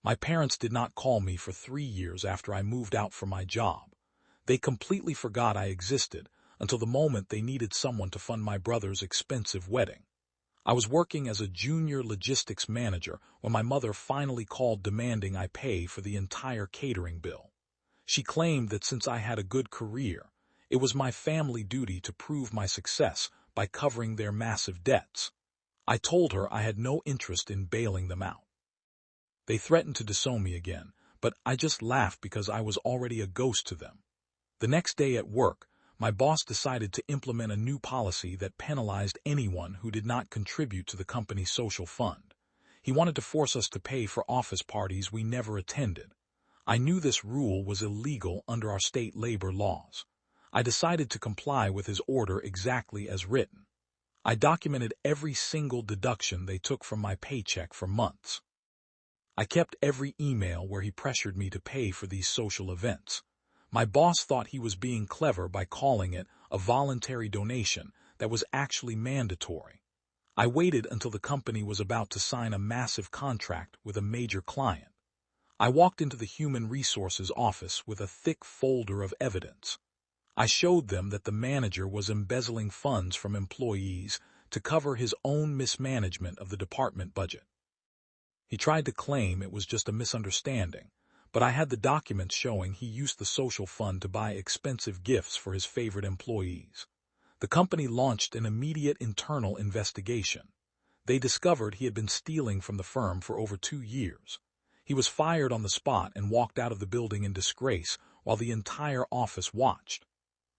My parents did not call me for 3 years after I moved out from my job. They completely forgot I existed until the moment they needed someone to fund my brother's expensive wedding. I was working as a junior logistics manager when my mother finally called demanding I pay for the entire catering bill. She claimed that since I had a good career, it was my family duty to prove my success by covering their massive debts. I told her I had no interest in bailing them out. They threatened to disown me again, but I just laughed because I was already a ghost to them. The next day at work, my boss decided to implement a new policy that penalized anyone who did not contribute to the company's social fund. He wanted to force us to pay for office parties we never attended. I knew this rule was illegal under our state labor laws. I decided to comply with his order exactly as written. I documented every single deduction they took from my paycheck for months. I kept every email where he pressured me to pay for these social events. My boss thought he was being clever by calling it a voluntary donation that was actually mandatory. I waited until the company was about to sign a massive contract with a major client. I walked into the human resources office with a thick folder of evidence. I showed them that the manager was embezzling funds from employees to cover his own mismanagement of the department budget. He tried to claim it was just a misunderstanding, but I had the documents showing he used the social fund to buy expensive gifts for his favorite employees. The company launched an immediate internal investigation. They discovered he had been stealing from the firm for over 2 years. He was fired on the spot and walked out of the building in disgrace while the entire office watched.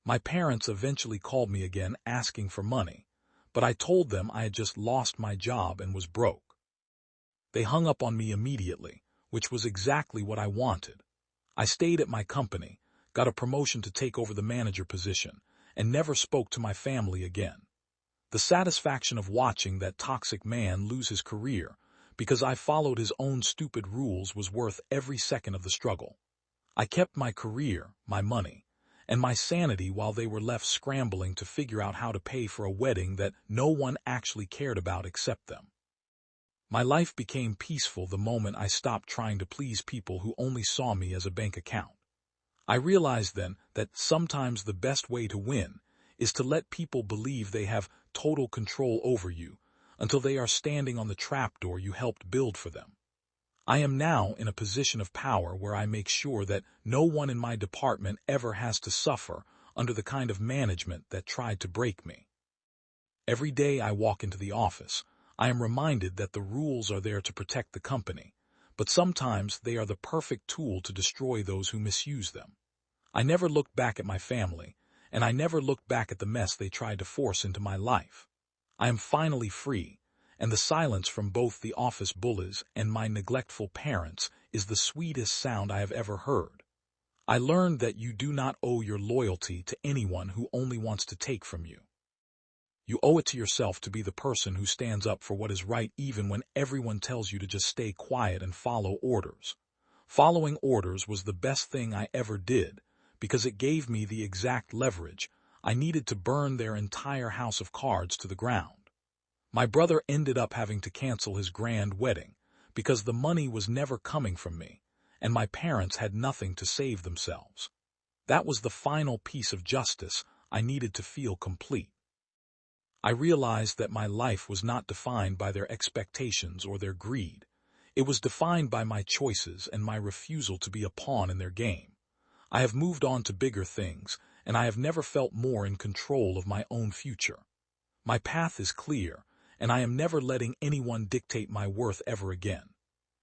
My parents eventually called me again asking for money, but I told them I had just lost my job and was broke. They hung up on me immediately, which was exactly what I wanted. I stayed at my company, got a promotion to take over the manager position, and never spoke to my family again. The satisfaction of watching that toxic man lose his career because I followed his own stupid rules was worth every second of the struggle. I kept my career, my money, and my sanity while they were left scrambling to figure out how to pay for a wedding that no one actually cared about except them. My life became peaceful the moment I stopped trying to please people who only saw me as a bank account. I realized then that sometimes the best way to win is to let people believe they have total control over you until they are standing on the trapdoor you helped build for them. I am now in a position of power where I make sure that no one in my department ever has to suffer under the kind of management that tried to break me. Every day I walk into the office, I am reminded that the rules are there to protect the company, but sometimes they are the perfect tool to destroy those who misuse them. I never looked back at my family, and I never looked back at the mess they tried to force into my life. I am finally free, and the silence from both the office bullies and my neglectful parents is the sweetest sound I have ever heard. I learned that you do not owe your loyalty to anyone who only wants to take from you. You owe it to yourself to be the person who stands up for what is right even when everyone tells you to just stay quiet and follow orders. Following orders was the best thing I ever did because it gave me the exact leverage I needed to burn their entire house of cards to the ground. My brother ended up having to cancel his grand wedding because the money was never coming from me, and my parents had nothing to save themselves. That was the final piece of justice I needed to feel complete. I realized that my life was not defined by their expectations or their greed. It was defined by my choices and my refusal to be a pawn in their game. I have moved on to bigger things, and I have never felt more in control of my own future. My path is clear, and I am never letting anyone dictate my worth ever again.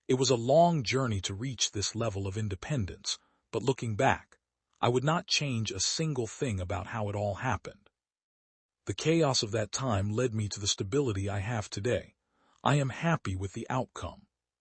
It was a long journey to reach this level of independence, but looking back, I would not change a single thing about how it all happened. The chaos of that time led me to the stability I have today. I am happy with the outcome.